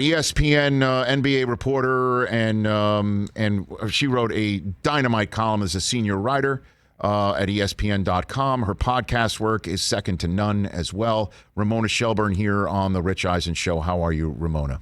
ESPN NBA reporter, and she wrote a dynamite column as a senior writer at ESPN.com. Her podcast work is second to none as well. Ramona Shelburne here on the Rich Eisen Show. How are you, Ramona?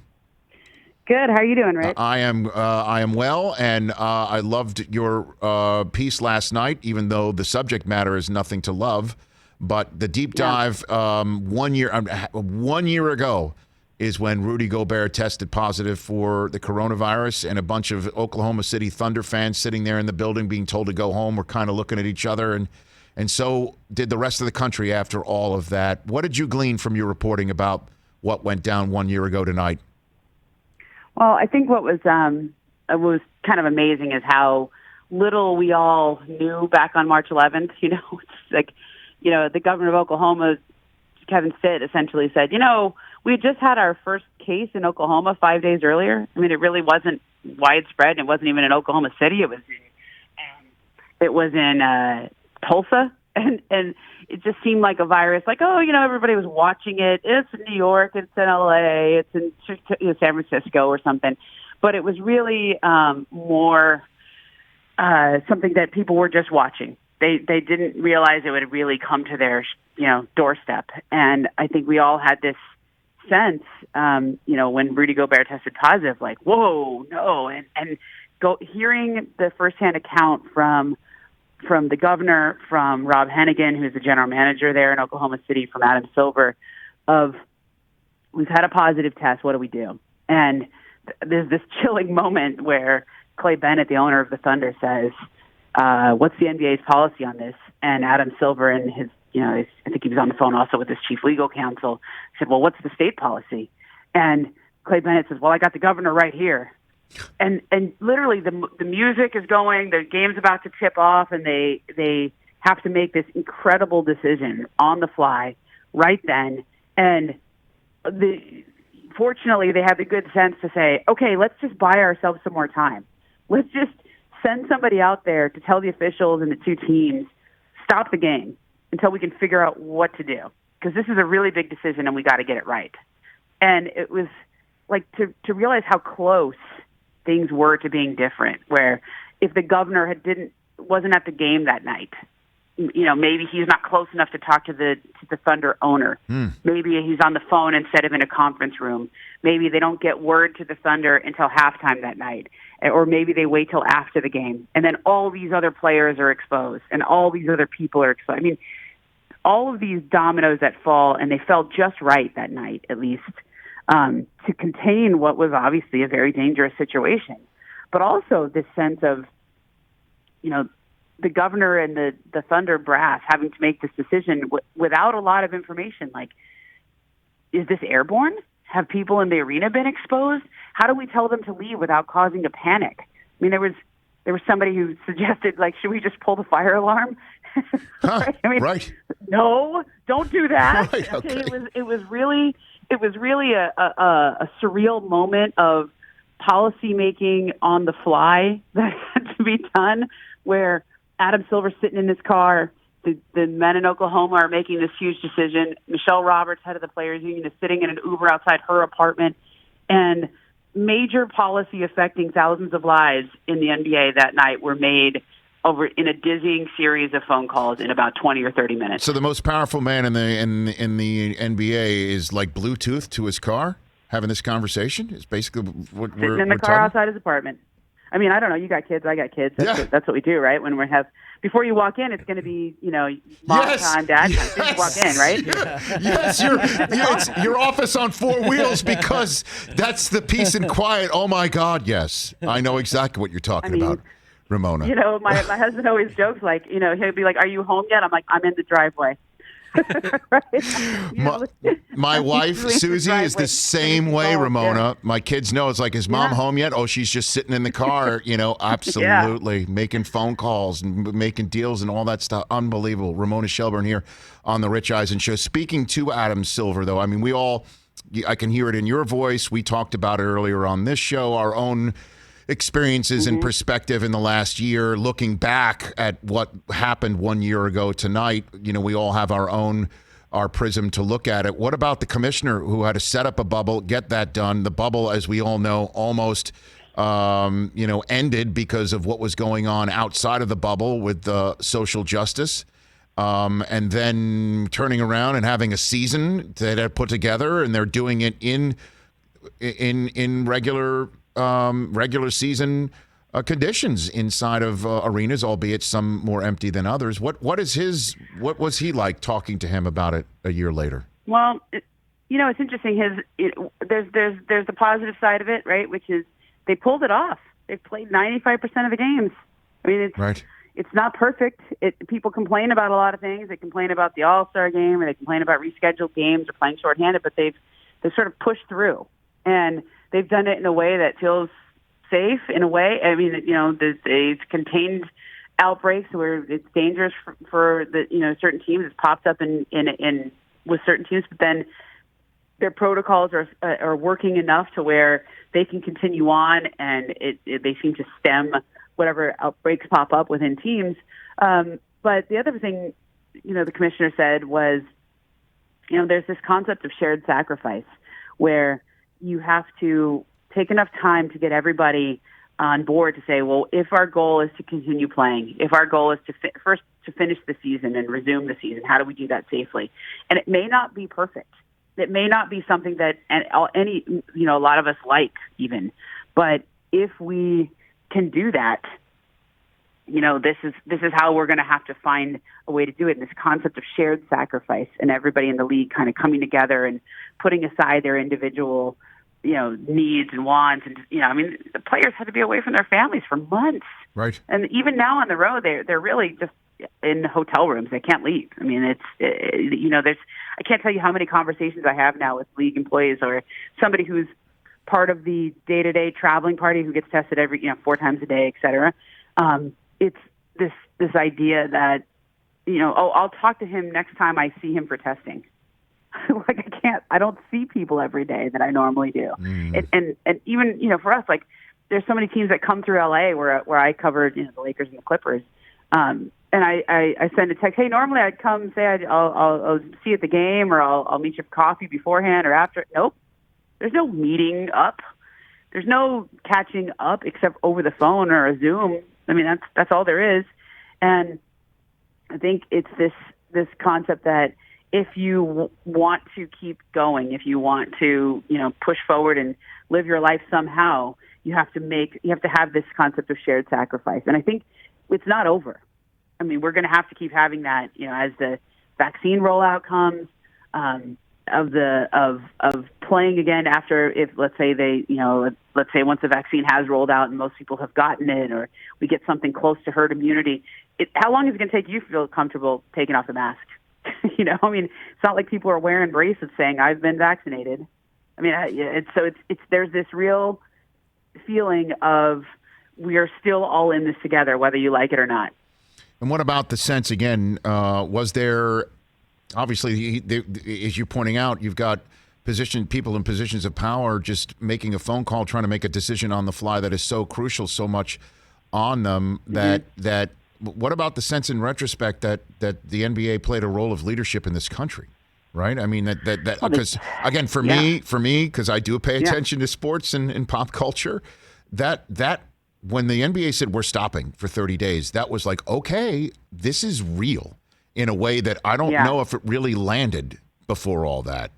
Good. How are you doing, Rich? I am well, and I loved your piece last night, even though the subject matter is nothing to love. But the deep dive 1 year ago is when Rudy Gobert tested positive for the coronavirus, and a bunch of Oklahoma City Thunder fans sitting there in the building being told to go home were kind of looking at each other, and so did the rest of the country after all of that. What did you glean from your reporting about what went down 1 year ago tonight? Well, I think what was kind of amazing is how little we all knew back on March 11th. It's like, the governor of Oklahoma, Kevin Stitt, essentially said, we had just had our first case in Oklahoma 5 days earlier. I mean, it really wasn't widespread. It wasn't even in Oklahoma City. It was in Tulsa, and it just seemed like a virus. Like, everybody was watching it. It's in New York. It's in LA. It's in San Francisco or something. But it was really more something that people were just watching. They didn't realize it would really come to their doorstep. And I think we all had this sense, when Rudy Gobert tested positive, like, whoa, no, and hearing the firsthand account from the governor, from Rob Hennigan, who's the general manager there in Oklahoma City, from Adam Silver, of we've had a positive test, what do we do? And there's this chilling moment where Clay Bennett, the owner of the Thunder, says, what's the NBA's policy on this? And Adam Silver and his, I think he was on the phone also with his chief legal counsel, said, well, what's the state policy? And Clay Bennett says, well, I got the governor right here. And literally the music is going, the game's about to tip off, and they have to make this incredible decision on the fly right then. And fortunately, they have the good sense to say, okay, let's just buy ourselves some more time. Let's just send somebody out there to tell the officials and the two teams, stop the game until we can figure out what to do. Because this is a really big decision, and we got to get it right. And it was like to realize how close things were to being different, where if the governor wasn't at the game that night, maybe he's not close enough to talk to the Thunder owner. Maybe he's on the phone instead of in a conference room. Maybe they don't get word to the Thunder until halftime that night, or maybe they wait till after the game, and then all these other players are exposed, and all these other people are exposed. I mean, all of these dominoes that fall, and they fell just right that night, at least, to contain what was obviously a very dangerous situation. But also this sense of, the governor and the Thunder brass having to make this decision without a lot of information. Like, is this airborne? Have people in the arena been exposed? How do we tell them to leave without causing a panic? I mean, there was somebody who suggested, like, should we just pull the fire alarm? Right? I mean, right. No, don't do that. Right, okay. It was really a surreal moment of policy making on the fly that had to be done, where Adam Silver's sitting in his car. The men in Oklahoma are making this huge decision. Michelle Roberts, head of the Players Union, is sitting in an Uber outside her apartment. And major policy affecting thousands of lives in the NBA that night were made over in a dizzying series of phone calls in about 20 or 30 minutes. So the most powerful man in the NBA is like Bluetooth to his car, having this conversation? Is basically what we're sitting in the car outside his apartment. I mean, I don't know. You got kids. I got kids. That's what we do, right? When we have, before you walk in, it's going to be, mom time, dad time. Yes. You walk in, right? Yes, your office on four wheels, because that's the peace and quiet. Oh my God, yes, I know exactly what you're talking about, Ramona. My husband always jokes, like, he'll be like, "Are you home yet?" I'm like, "I'm in the driveway." My wife Susie is the same way, Ramona. Yeah. My kids know, it's like, is mom home yet? Oh, she's just sitting in the car. Absolutely making phone calls and making deals and all that stuff. Unbelievable. Ramona Shelburne here on the Rich Eisen Show. Speaking to Adam Silver, though, I mean, I can hear it in your voice. We talked about it earlier on this show, our own experiences and perspective in the last year, looking back at what happened 1 year ago tonight. We all have our own our prism to look at it. What about the commissioner who had to set up a bubble, get that done? The bubble, as we all know, almost ended because of what was going on outside of the bubble with social justice, and then turning around and having a season that they put together, and they're doing it in regular season conditions inside of arenas, albeit some more empty than others. What was he like talking to him about it a year later? Well, it's interesting. There's the positive side of it, right? Which is they pulled it off. They played 95% of the games. I mean, it's not perfect. People complain about a lot of things. They complain about the All-Star game, or they complain about rescheduled games or playing shorthanded, but they've sort of pushed through, and they've done it in a way that feels safe. In a way, I mean, there's contained outbreaks where it's dangerous for the certain teams. It's popped up in with certain teams, but then their protocols are working enough to where they can continue on, and they seem to stem whatever outbreaks pop up within teams. But the other thing, the commissioner said was, there's this concept of shared sacrifice where you have to take enough time to get everybody on board to say, well, if our goal is to continue playing, if our goal is to first to finish the season and resume the season, how do we do that safely? And it may not be perfect. It may not be something that a lot of us like even, but if we can do that, this is how we're going to have to find a way to do it. And this concept of shared sacrifice and everybody in the league kind of coming together and putting aside their individual, needs and wants. And, the players had to be away from their families for months. Right. And even now on the road, they're really just in hotel rooms. They can't leave. I mean, I can't tell you how many conversations I have now with league employees or somebody who's part of the day-to-day traveling party who gets tested every, 4 times a day, et cetera. It's this idea that, I'll talk to him next time I see him for testing. I don't see people every day that I normally do. And even, for us, there's so many teams that come through LA where I covered, the Lakers and the Clippers. And I send a text, hey, normally I'd come say I'll see you at the game, or I'll meet you for coffee beforehand or after. Nope. There's no meeting up. There's no catching up except over the phone or a Zoom. I mean, that's all there is. And I think it's this concept that if you want to keep going, if you want to, push forward and live your life somehow, you have to have this concept of shared sacrifice. And I think it's not over. I mean, we're going to have to keep having that, as the vaccine rollout comes, of playing again after, if let's say once the vaccine has rolled out and most people have gotten it, or we get something close to herd immunity, how long is it going to take you to feel comfortable taking off the mask? I mean, it's not like people are wearing bracelets saying I've been vaccinated. I mean, there's this real feeling of we are still all in this together, whether you like it or not. And what about the sense, again, was there, obviously, as you're pointing out, you've got people in positions of power just making a phone call, trying to make a decision on the fly that is so crucial, so much on them that what about the sense in retrospect that the NBA played a role of leadership in this country, right? I mean, because, again, for me, because I do pay attention to sports and pop culture, that when the NBA said we're stopping for 30 days, that was like, okay, this is real in a way that I don't know if it really landed before all that,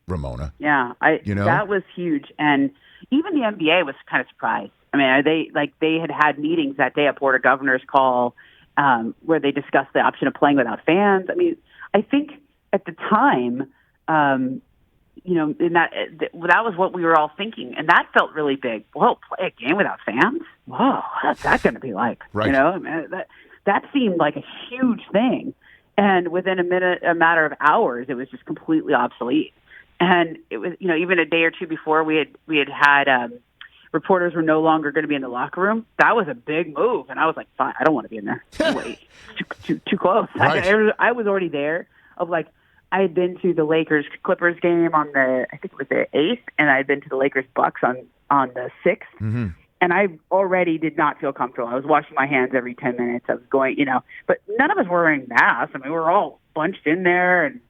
Ramona. Yeah, that was huge. And even the NBA was kind of surprised. I mean, they had meetings that day, a Board of Governors call where they discussed the option of playing without fans. I mean, I think at the time, in that was what we were all thinking, and that felt really big. Whoa, play a game without fans? Whoa, what's that going to be like? Right. I mean, that seemed like a huge thing, and within a matter of hours, it was just completely obsolete. And it was, even a day or two before, we had reporters were no longer going to be in the locker room. That was a big move, and I was like, fine, I don't want to be in there. Wait, too close. Right. I was already there. I had been to the Lakers-Clippers game on I think it was the 8th, and I had been to the Lakers-Bucks on the 6th. Mm-hmm. And I already did not feel comfortable. I was washing my hands every 10 minutes. I was going, but none of us were wearing masks. I mean, we were all bunched in there, and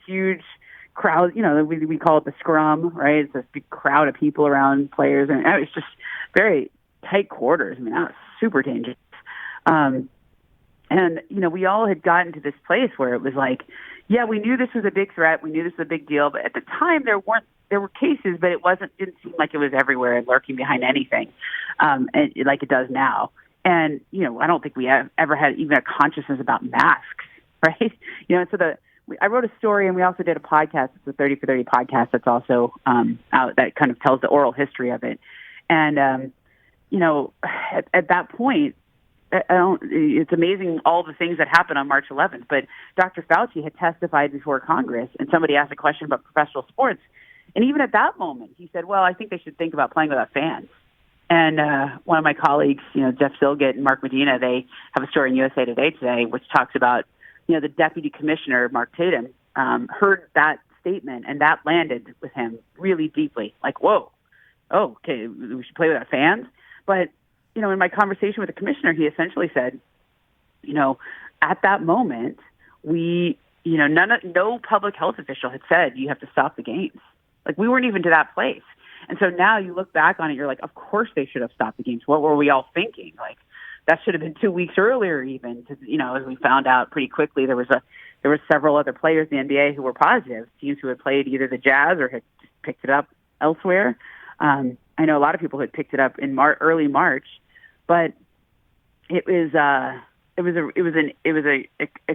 huge crowd. We call it the scrum, right? It's this big crowd of people around players, and it was just very tight quarters. I mean, that was super dangerous. And we all had gotten to this place where it was like, yeah, we knew this was a big threat, we knew this was a big deal, but at the time there were cases, but didn't seem like it was everywhere and lurking behind anything, and like it does now. And I don't think we ever had even a consciousness about masks, right? So I wrote a story, and we also did a podcast. It's a 30 for 30 podcast that's also out that kind of tells the oral history of it. And at that point, it's amazing all the things that happened on March 11th. But Dr. Fauci had testified before Congress, and somebody asked a question about professional sports. And even at that moment, he said, well, I think they should think about playing without fans. And one of my colleagues, Jeff Silgett and Mark Medina, they have a story in USA Today today, which talks about, the deputy commissioner, Mark Tatum, heard that statement, and that landed with him really deeply. Like, whoa, okay, we should play without fans. But in my conversation with the commissioner, he essentially said, at that moment, no public health official had said you have to stop the games. Like, we weren't even to that place. And so now you look back on it, you're like, of course they should have stopped the games. What were we all thinking? Like, that should have been 2 weeks earlier, even. Because as we found out pretty quickly, there were several other players in the NBA who were positive. Teams who had played either the Jazz or had just picked it up elsewhere. I know a lot of people had picked it up in early March. But it was a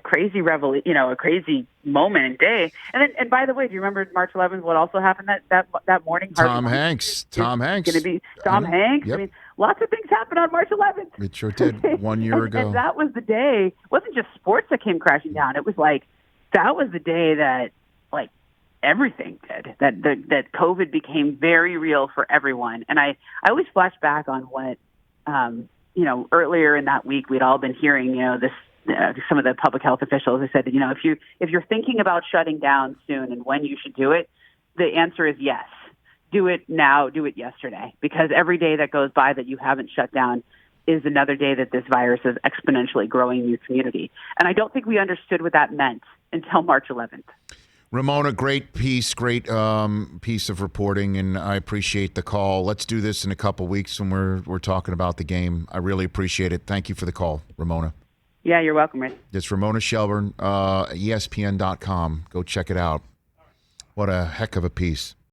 crazy a crazy moment and day. And by the way, do you remember March 11th? What also happened that morning? Tom Hanks. Going to be Tom Hanks. Yep. I mean, lots of things happened on March 11th. It sure did. 1 year ago. And that was the day. It wasn't just sports that came crashing down. It was like that was the day that everything did. That COVID became very real for everyone. And I always flash back on what. Earlier in that week, we'd all been hearing, some of the public health officials who said, if you're thinking about shutting down soon and when you should do it, the answer is yes. Do it now. Do it yesterday. Because every day that goes by that you haven't shut down is another day that this virus is exponentially growing in your community. And I don't think we understood what that meant until March 11th. Ramona, great piece of reporting, and I appreciate the call. Let's do this in a couple weeks when we're talking about the game. I really appreciate it. Thank you for the call, Ramona. Yeah, you're welcome, Rich. It's Ramona Shelburne, ESPN.com. Go check it out. What a heck of a piece.